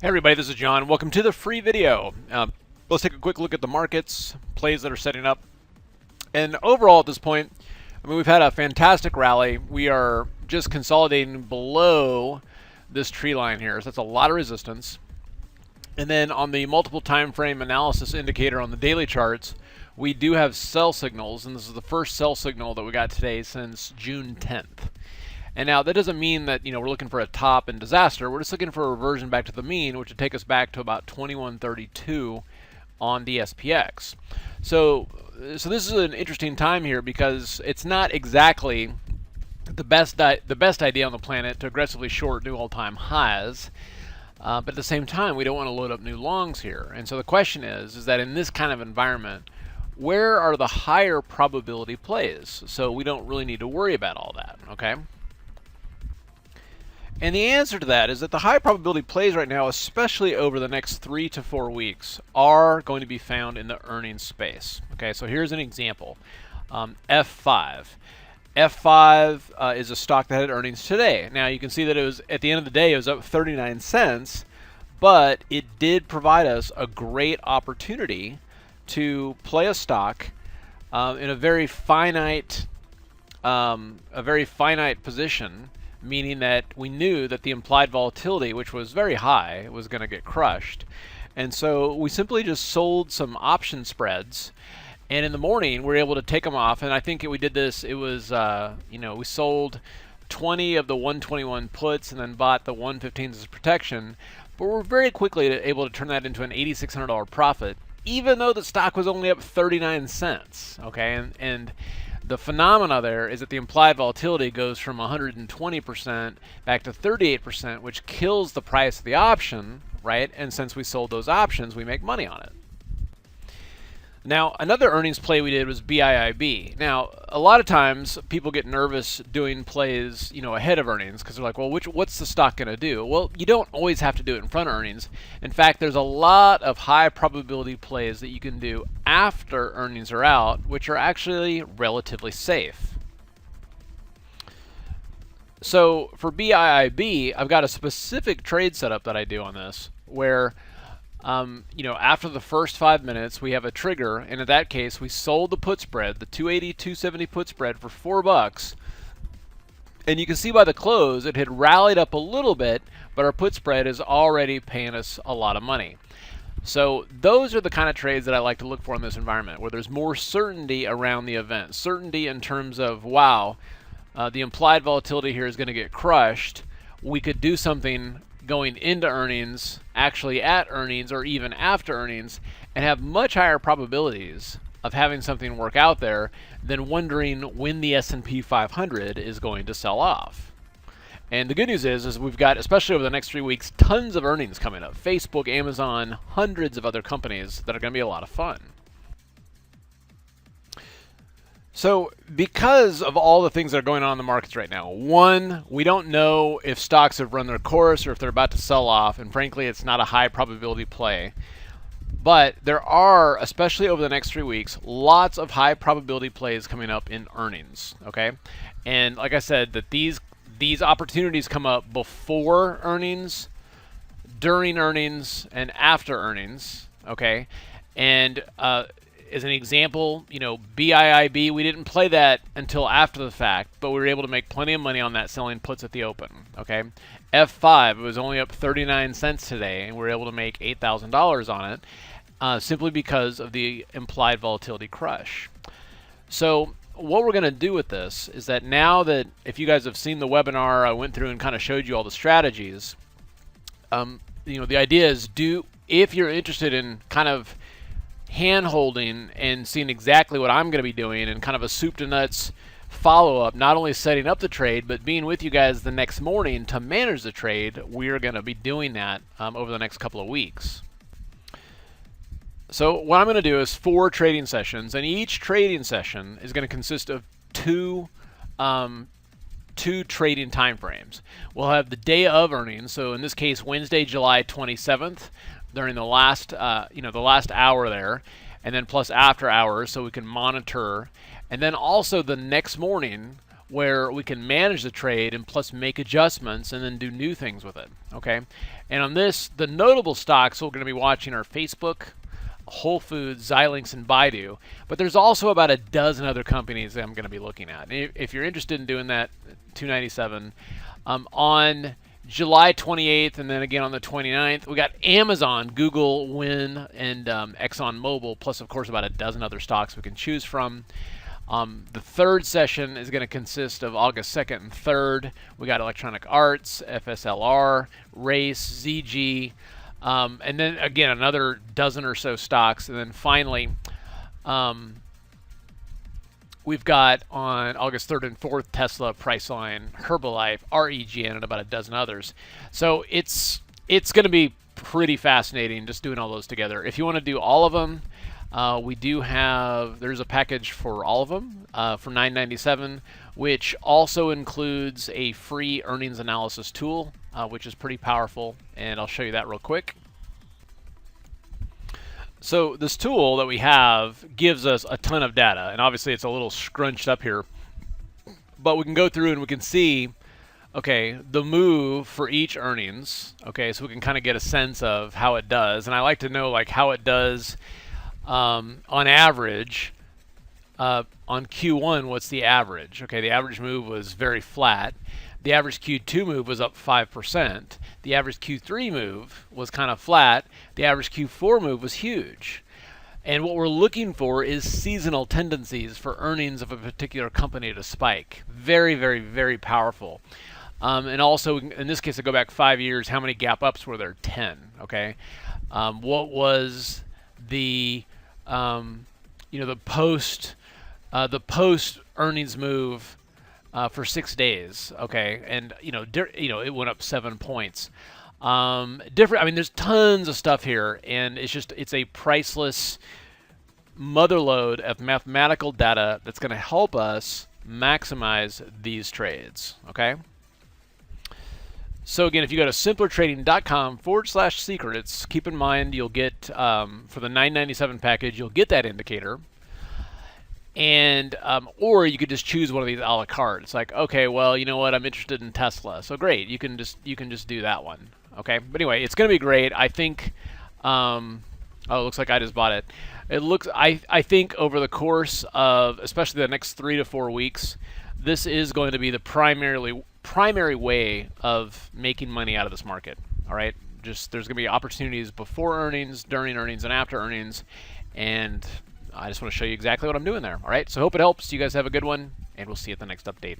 Hey everybody, this is John. Welcome to the free video. Let's take a quick look at the markets, plays that are setting up. And overall at this point, I mean, we've had a fantastic rally. We are just consolidating below this tree line here. So that's a lot of resistance. And then on the multiple time frame analysis indicator on the daily charts, we do have sell signals, and this is the first sell signal that we got today since June 10th. And now that doesn't mean that we're looking for a top and disaster. We're just looking for a reversion back to the mean, which would take us back to about 2132 on the SPX. So this is an interesting time here because it's not exactly the best idea on the planet to aggressively short new all-time highs. But at the same time, we don't want to load up new longs here. And so the question is that in this kind of environment, where are the higher probability plays? So we don't really need to worry about all that, okay? And the answer to that is that the high probability plays right now, especially over the next 3 to 4 weeks, are going to be found in the earnings space. Okay, so here's an example. F5. F5 is a stock that had earnings today. Now you can see that it was, at the end of the day, it was up 39 cents, but it did provide us a great opportunity to play a stock in a very finite position, meaning that we knew that the implied volatility, which was very high, was going to get crushed. And so we simply just sold some option spreads, and in the morning we were able to take them off. And I think we did this, it was we sold 20 of the 121 puts and then bought the 115s as protection, but we're very quickly able to turn that into an $8,600 profit, even though the stock was only up 39 cents. Okay, and the phenomena there is that the implied volatility goes from 120% back to 38%, which kills the price of the option, right? And since we sold those options, we make money on it. Now, another earnings play we did was BIIB. Now, a lot of times people get nervous doing plays, ahead of earnings because they're like, well, what's the stock going to do? Well, you don't always have to do it in front of earnings. In fact, there's a lot of high probability plays that you can do after earnings are out, which are actually relatively safe. So for BIIB, I've got a specific trade setup that I do on this where after the first 5 minutes, we have a trigger, and in that case, we sold the put spread, the 280, 270 put spread for $4. And you can see by the close, it had rallied up a little bit, but our put spread is already paying us a lot of money. So those are the kind of trades that I like to look for in this environment, where there's more certainty around the event. Certainty in terms of, wow, the implied volatility here is going to get crushed. We could do something going into earnings, actually at earnings, or even after earnings, and have much higher probabilities of having something work out there than wondering when the S&P 500 is going to sell off. And the good news is we've got, especially over the next 3 weeks, tons of earnings coming up. Facebook, Amazon, hundreds of other companies that are going to be a lot of fun. So because of all the things that are going on in the markets right now, one, we don't know if stocks have run their course or if they're about to sell off, and frankly, it's not a high probability play. But there are, especially over the next 3 weeks, lots of high probability plays coming up in earnings, okay? And like I said, that these opportunities come up before earnings, during earnings, and after earnings, okay? And as an example, BIIB, we didn't play that until after the fact, but we were able to make plenty of money on that selling puts at the open, okay? F5, it was only up 39 cents today, and we were able to make $8,000 on it simply because of the implied volatility crush. So what we're going to do with this is that now that, if you guys have seen the webinar, I went through and kind of showed you all the strategies. The idea is, if you're interested in kind of hand-holding and seeing exactly what I'm going to be doing and kind of a soup to nuts follow-up, not only setting up the trade, but being with you guys the next morning to manage the trade, we're going to be doing that over the next couple of weeks. So what I'm going to do is 4 trading sessions, and each trading session is going to consist of two trading time frames. We'll have the day of earnings, so in this case, Wednesday, July 27th, during the last hour there, and then plus after hours, so we can monitor. And then also the next morning, where we can manage the trade and plus make adjustments and then do new things with it. Okay, and on this, the notable stocks we're going to be watching are Facebook, Whole Foods, Xilinx, and Baidu. But there's also about a dozen other companies that I'm going to be looking at. If you're interested in doing that, 297 on July 28th, and then again on the 29th, we got Amazon, Google, Win, and ExxonMobil, plus of course about a dozen other stocks we can choose from. The third session is going to consist of August 2nd and 3rd. We got Electronic Arts, FSLR, Race, ZG, and then again another dozen or so stocks. And then finally, we've got on August 3rd and 4th Tesla, Priceline, Herbalife, REGN, and about a dozen others. So it's going to be pretty fascinating just doing all those together. If you want to do all of them, we do have, there's a package for all of them for $9.97, which also includes a free earnings analysis tool, which is pretty powerful, and I'll show you that real quick. So this tool that we have gives us a ton of data, and obviously it's a little scrunched up here, but we can go through and we can see, okay, the move for each earnings, okay, so we can kind of get a sense of how it does, and I like to know like how it does on average. On Q1, what's the average? Okay, the average move was very flat. The average Q2 move was up 5%. The average Q3 move was kind of flat. The average Q4 move was huge. And what we're looking for is seasonal tendencies for earnings of a particular company to spike. Very, very, very powerful. And also, in this case, I go back 5 years. How many gap ups were there? 10. Okay. What was the the post earnings move for 6 days? Okay, and it went up 7 points. Different. I mean, there's tons of stuff here, and it's a priceless motherlode of mathematical data that's going to help us maximize these trades. Okay. So again, if you go to simplertrading.com/secrets, keep in mind you'll get for the $9.97 package, you'll get that indicator, and or you could just choose one of these a la carte. It's like, okay, well, you know what, I'm interested in Tesla, so great, you can just do that one. Okay, but anyway, it's going to be great. I think. Oh, it looks like I just bought it. I think over the course of especially the next 3 to 4 weeks, this is going to be the primary way of making money out of this market. All right, there's going to be opportunities before earnings, during earnings, and after earnings, and I just want to show you exactly what I'm doing there. All right, so hope it helps. You guys have a good one, and we'll see you at the next update.